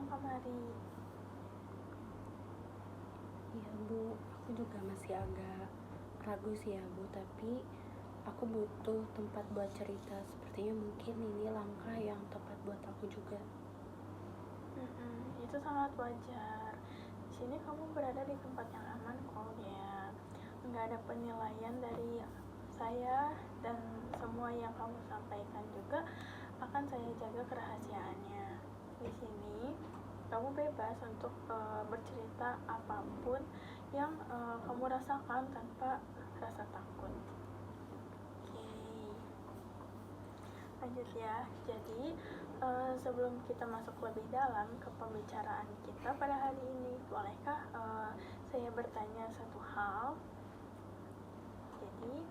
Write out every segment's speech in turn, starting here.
datang kemari. Iya Bu, aku juga masih agak ragu sih ya Bu, tapi aku butuh tempat buat cerita. Sepertinya mungkin ini langkah yang tepat buat aku juga. Itu sangat wajar. Di sini kamu berada di tempat yang aman kok ya. Nggak ada penilaian dari saya, dan semua yang kamu sampaikan juga akan saya jaga kerahasiaannya. Di sini kamu bebas untuk bercerita apapun yang kamu rasakan tanpa rasa takut. Oke, lanjut ya. Jadi sebelum kita masuk lebih dalam ke pembicaraan kita pada hari ini, bolehkah saya bertanya satu hal? Jadi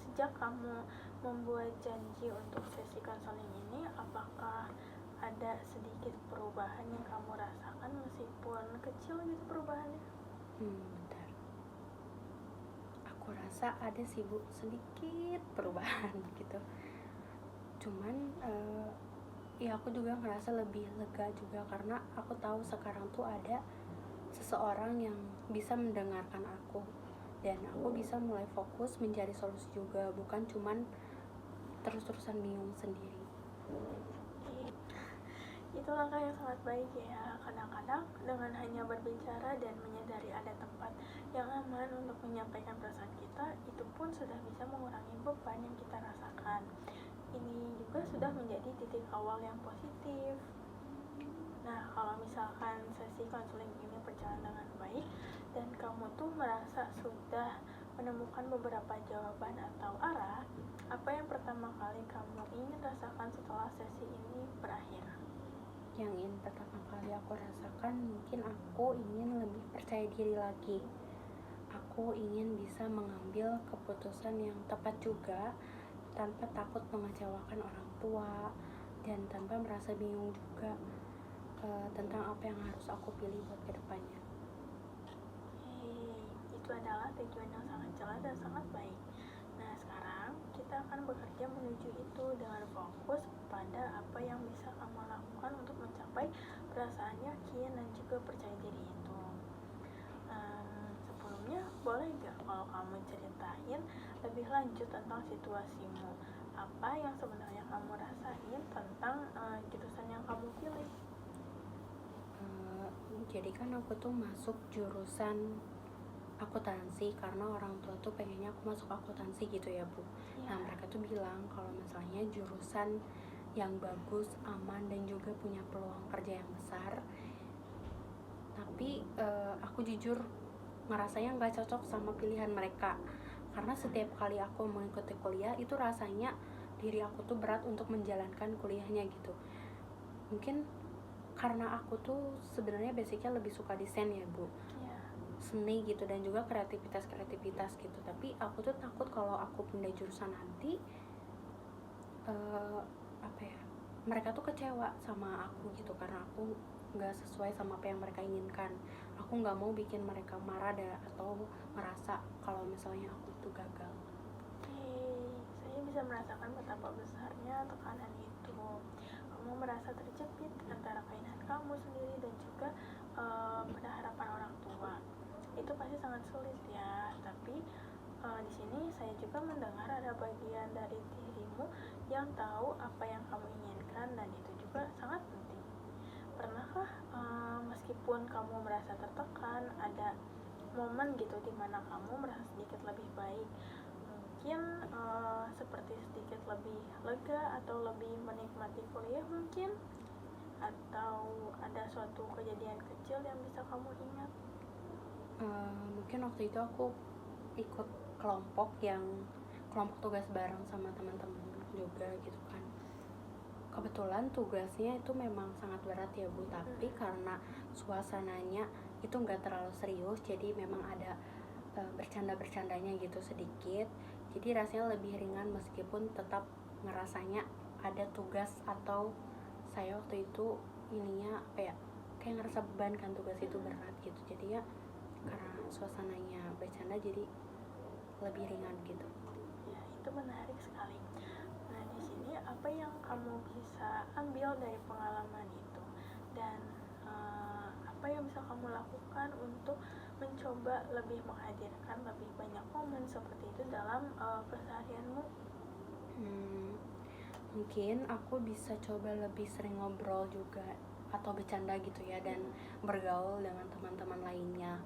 sejak kamu membuat janji untuk sesi konseling ini, apakah ada sedikit perubahan yang kamu rasakan meskipun kecil gitu perubahannya? Bentar. Aku rasa ada sih Bu, sedikit perubahan gitu. Cuman ya aku juga ngerasa lebih lega juga, karena aku tahu sekarang tuh ada seseorang yang bisa mendengarkan aku, dan aku bisa mulai fokus mencari solusi juga, bukan cuman terus-terusan bingung sendiri. Itu langkah yang sangat baik ya. Kadang-kadang dengan hanya berbicara dan menyadari ada tempat yang aman untuk menyampaikan perasaan kita, itu pun sudah bisa mengurangi beban yang kita rasakan. Ini juga sudah menjadi titik awal yang positif. Nah, kalau misalkan sesi konseling ini berjalan dengan baik dan kamu tuh merasa sudah menemukan beberapa jawaban atau arah, apa yang pertama kali kamu ingin rasakan setelah sesi ini berakhir? Yang ingin pertama kali aku rasakan, mungkin aku ingin lebih percaya diri lagi. Aku ingin bisa mengambil keputusan yang tepat juga, tanpa takut mengecewakan orang tua, dan tanpa merasa bingung juga tentang apa yang harus aku pilih buat kedepannya. Itu adalah tujuan yang sangat jelas dan sangat baik. Nah, sekarang kita akan bekerja menuju itu dengan fokus pada apa yang bisa kamu lakukan untuk mencapai perasaan yakin dan juga percaya diri itu. Sebelumnya, boleh gak kalau kamu ceritain lebih lanjut tentang situasimu? Apa yang sebenarnya kamu rasain tentang jurusan yang kamu pilih? Jadi kan aku tuh masuk jurusan akuntansi karena orang tua tuh pengennya aku masuk akuntansi gitu ya Bu. Nah mereka tuh bilang kalau misalnya jurusan yang bagus, aman, dan juga punya peluang kerja yang besar. Tapi aku jujur ngerasanya nggak cocok sama pilihan mereka, karena setiap kali aku mengikuti kuliah itu rasanya diri aku tuh berat untuk menjalankan kuliahnya gitu. Mungkin karena aku tuh sebenarnya basicnya lebih suka desain ya Bu, seni gitu, dan juga kreativitas gitu. Tapi aku tuh takut kalau aku pindah jurusan nanti mereka tuh kecewa sama aku gitu, karena aku nggak sesuai sama apa yang mereka inginkan. Aku nggak mau bikin mereka marah atau merasa kalau misalnya aku tuh gagal. Saya bisa merasakan betapa besarnya tekanan itu. Kamu merasa terjepit antara keinginan kamu sendiri dan juga pada harapan orang tua. Itu pasti sangat sulit ya. Tapi di sini saya juga mendengar ada bagian dari dirimu yang tahu apa yang kamu inginkan, dan itu juga sangat penting. Pernahkah meskipun kamu merasa tertekan, ada momen gitu dimana kamu merasa sedikit lebih baik, mungkin seperti sedikit lebih lega atau lebih menikmati kuliah mungkin, atau ada suatu kejadian kecil yang bisa kamu ingat? Mungkin waktu itu aku ikut kelompok tugas bareng sama teman-teman juga gitu kan. Kebetulan tugasnya itu memang sangat berat ya Bu, tapi karena suasananya itu nggak terlalu serius, jadi memang ada bercanda-bercandanya gitu sedikit, jadi rasanya lebih ringan meskipun tetap ngerasanya ada tugas, atau saya waktu itu ininya kayak ngerasa beban kan, tugas itu berat gitu. Jadi ya karena suasananya bercanda jadi lebih ringan gitu. Ya, itu menarik sekali. Nah, di sini apa yang kamu bisa ambil dari pengalaman itu? dan apa yang bisa kamu lakukan untuk mencoba lebih menghadirkan lebih banyak momen seperti itu dalam keseharianmu? Mungkin aku bisa coba lebih sering ngobrol juga atau bercanda gitu ya, dan bergaul dengan teman-teman lainnya,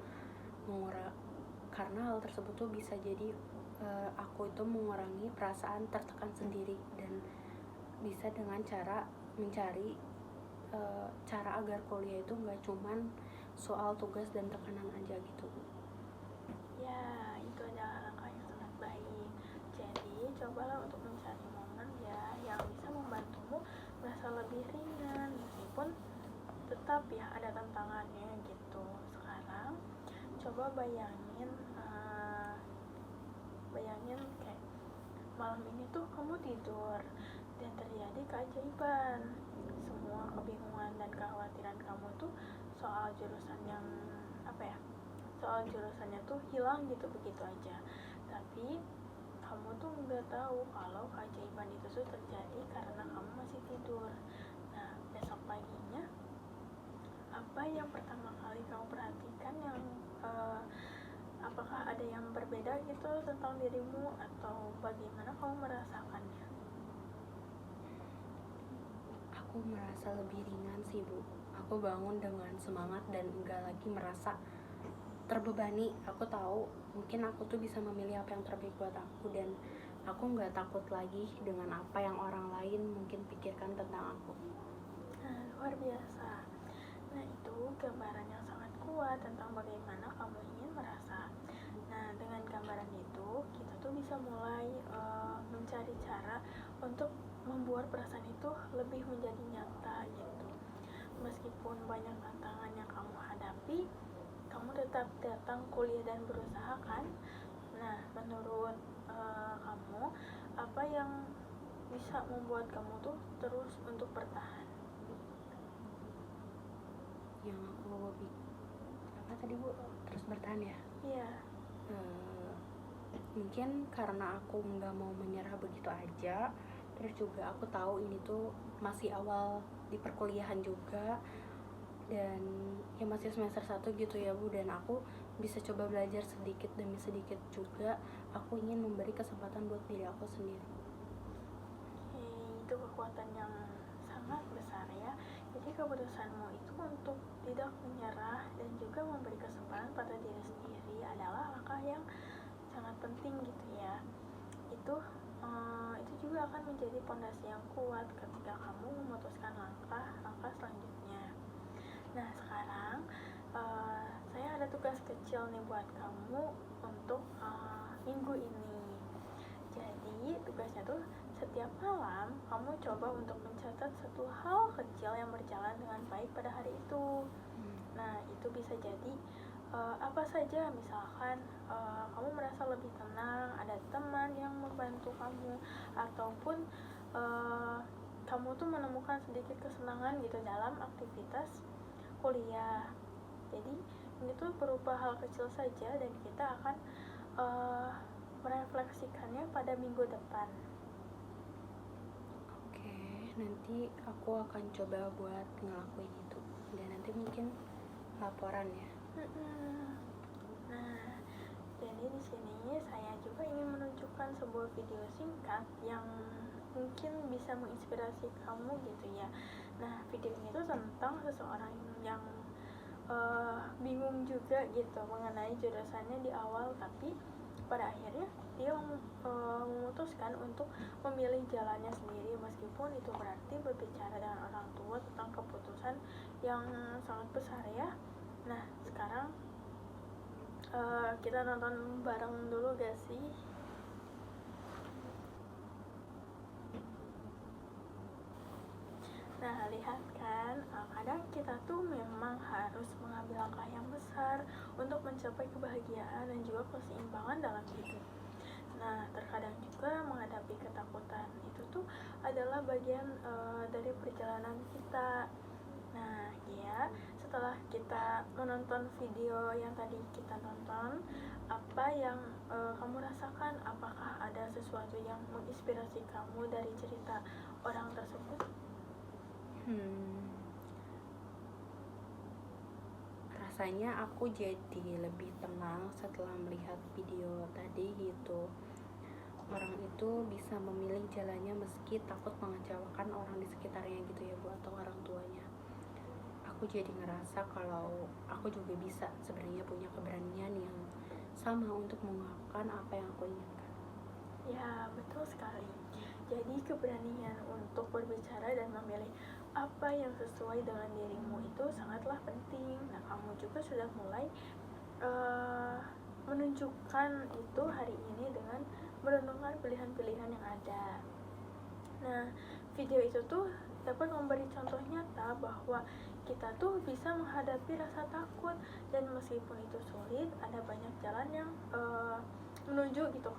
karena hal tersebut tuh bisa jadi aku itu mengurangi perasaan tertekan sendiri, dan bisa dengan cara mencari cara agar kuliah itu nggak cuman soal tugas dan tekanan aja gitu. Ya, itu adalah langkah yang sangat baik. Jadi, cobalah untuk mencari momen ya yang bisa membantumu merasa lebih ringan meskipun tetap ya ada tantangannya gitu. Sekarang coba bayangin kayak malam ini tuh kamu tidur dan terjadi keajaiban. Semua kebingungan dan kekhawatiran kamu tuh soal jurusannya tuh hilang gitu begitu aja. Tapi kamu tuh nggak tahu kalau keajaiban itu tuh terjadi karena kamu masih tidur. Nah, besok paginya apa yang pertama kali kamu perhatikan yang apakah ada yang berbeda gitu tentang dirimu atau bagaimana kamu merasakannya? Aku merasa lebih ringan sih, Bu. Aku bangun dengan semangat dan enggak lagi merasa terbebani. Aku tahu mungkin aku tuh bisa memilih apa yang terbaik buat aku, dan aku nggak takut lagi dengan apa yang orang lain mungkin pikirkan tentang aku. Nah, luar biasa. Nah, itu gambaran yang sangat kuat tentang bagaimana kamu ingin merasa. Nah, dengan gambaran itu kita tuh bisa mulai mencari cara untuk membuat perasaan itu lebih menjadi nyata gitu. Meskipun banyak tantangan yang kamu hadapi, kamu tetap datang kuliah dan berusaha kan? Nah, menurut kamu apa yang bisa membuat kamu tuh terus untuk bertahan? Yang aku apa tadi, Bu? Terus bertahan ya? Iya. Mungkin karena aku nggak mau menyerah begitu aja. Terus juga aku tahu ini tuh masih awal di perkuliahan juga, dan ya masih semester 1 gitu ya, Bu, dan aku bisa coba belajar sedikit demi sedikit juga. Aku ingin memberi kesempatan buat diri aku sendiri. Itu kekuatan yang sangat besar ya. Jadi keputusanmu itu untuk tidak menyerah dan juga memberi kesempatan pada diri sendiri adalah langkah yang sangat penting gitu ya. Itu juga akan menjadi pondasi yang kuat ketika kamu memutuskan langkah selanjutnya. Nah, sekarang saya ada tugas kecil nih buat kamu untuk minggu ini. Jadi tugasnya tuh setiap malam kamu coba untuk mencatat satu hal kecil yang berjalan dengan baik pada hari itu. Nah, itu bisa jadi apa saja, misalkan kamu merasa lebih tenang, ada teman yang membantu kamu, ataupun kamu tuh menemukan sedikit kesenangan gitu dalam aktivitas kuliah. Jadi ini tuh berupa hal kecil saja dan kita akan merefleksikannya pada minggu depan. Oke, nanti aku akan coba buat ngelakuin itu, dan nanti mungkin laporan ya. Nah, jadi di sini saya juga ingin menunjukkan sebuah video singkat yang mungkin bisa menginspirasi kamu gitu ya. Nah, video ini tuh tentang seseorang yang bingung juga gitu mengenai jurusannya di awal, tapi pada akhirnya dia memutuskan untuk memilih jalannya sendiri, meskipun itu berarti berbicara dengan orang tua tentang keputusan yang sangat besar ya. Nah, sekarang kita nonton bareng dulu gak sih? Nah, lihat kan, kadang kita tuh memang harus mengambil langkah yang besar untuk mencapai kebahagiaan dan juga keseimbangan dalam hidup. Nah, terkadang juga menghadapi ketakutan itu tuh adalah bagian dari perjalanan kita. Nah, ya, setelah kita menonton video yang tadi kita nonton, apa yang kamu rasakan? Apakah ada sesuatu yang menginspirasi kamu dari cerita orang tersebut? rasanya aku jadi lebih tenang setelah melihat video tadi gitu. Orang itu bisa memilih jalannya meski takut mengecewakan orang di sekitarnya gitu ya Bu, atau orang tuanya. Aku jadi ngerasa kalau aku juga bisa sebenarnya punya keberanian yang sama untuk mengungkapkan apa yang aku inginkan. Ya, betul sekali. Jadi keberanian untuk berbicara dan memilih apa yang sesuai dengan dirimu itu sangatlah penting. Nah, kamu juga sudah mulai menunjukkan itu hari ini dengan merenungkan pilihan-pilihan yang ada. Nah, video itu tuh dapat memberi contoh nyata bahwa kita tuh bisa menghadapi rasa takut, dan meskipun itu sulit, ada banyak jalan yang menuju gitu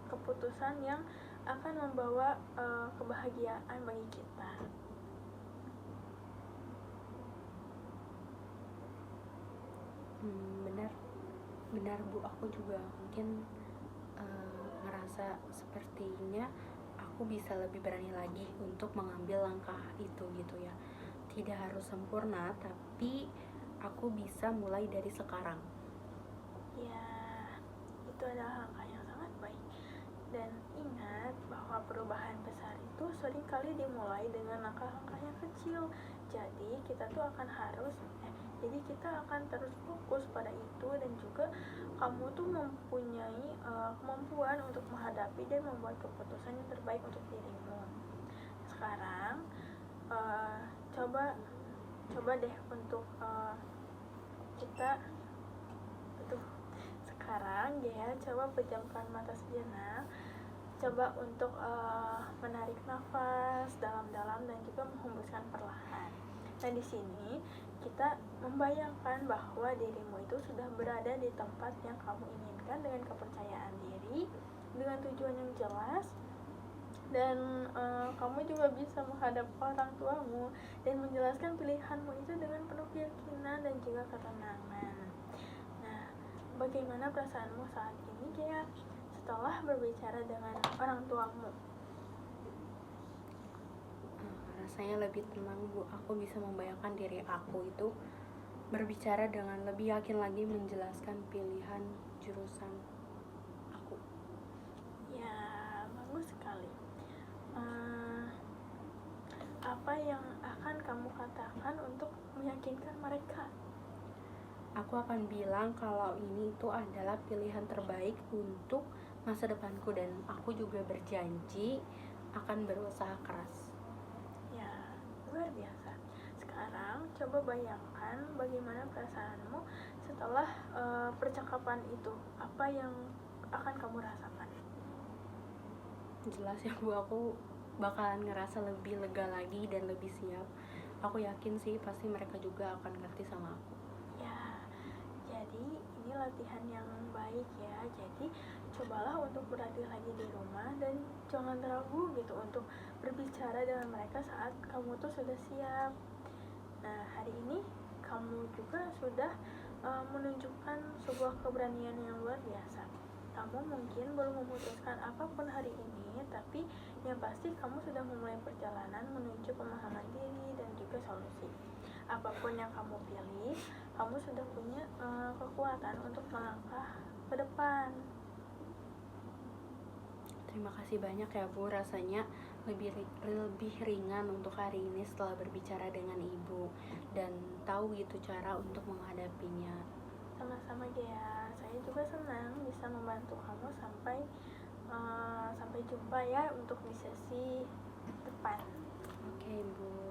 keputusan yang akan membawa kebahagiaan bagi kita. Benar Bu, aku juga mungkin ngerasa sepertinya aku bisa lebih berani lagi untuk mengambil langkah itu gitu ya. Tidak harus sempurna, tapi aku bisa mulai dari sekarang. Ya, itu adalah langkah yang sangat baik. Dan ingat bahwa perubahan besar itu seringkali dimulai dengan langkah-langkah yang kecil. Jadi kita akan terus fokus pada itu, dan juga kamu tuh mempunyai kemampuan untuk menghadapi dan membuat keputusan yang terbaik untuk dirimu. Sekarang coba deh untuk sekarang ya, coba pejamkan mata sejenak. Coba untuk menarik nafas dalam-dalam dan juga menghembuskan perlahan. Nah, di sini kita membayangkan bahwa dirimu itu sudah berada di tempat yang kamu inginkan dengan kepercayaan diri, dengan tujuan yang jelas, dan kamu juga bisa menghadap orang tuamu dan menjelaskan pilihanmu itu dengan penuh keyakinan dan juga ketenangan. Nah, bagaimana perasaanmu saat ini Gea setelah berbicara dengan orang tuamu? Rasanya lebih tenang Bu, aku bisa membayangkan diri aku itu berbicara dengan lebih yakin lagi menjelaskan pilihan jurusan aku. Ya, bagus sekali. Apa yang akan kamu katakan untuk meyakinkan mereka? Aku akan bilang kalau ini itu adalah pilihan terbaik untuk masa depanku, dan aku juga berjanji akan berusaha keras. Ya, luar biasa. Sekarang coba bayangkan bagaimana perasaanmu setelah percakapan itu. Apa yang akan kamu rasakan? Jelas ya Bu, aku bakalan ngerasa lebih lega lagi dan lebih siap. Aku yakin sih pasti mereka juga akan ngerti sama aku. Ya, jadi ini latihan yang baik ya. Jadi cobalah untuk berlatih lagi di rumah, dan jangan ragu gitu untuk berbicara dengan mereka saat kamu tuh sudah siap. Nah, hari ini kamu juga sudah menunjukkan sebuah keberanian yang luar biasa. Kamu mungkin belum memutuskan apapun hari ini, tapi yang pasti kamu sudah memulai perjalanan menuju pemahaman diri dan juga solusi. Apapun yang kamu pilih, kamu sudah punya kekuatan untuk melangkah ke depan. Terima kasih banyak ya Bu, rasanya lebih ringan untuk hari ini setelah berbicara dengan Ibu dan tahu gitu cara untuk menghadapinya. Sama-sama Gea, saya juga senang bisa membantu kamu. Sampai jumpa ya untuk di sesi depan. Oke Bu.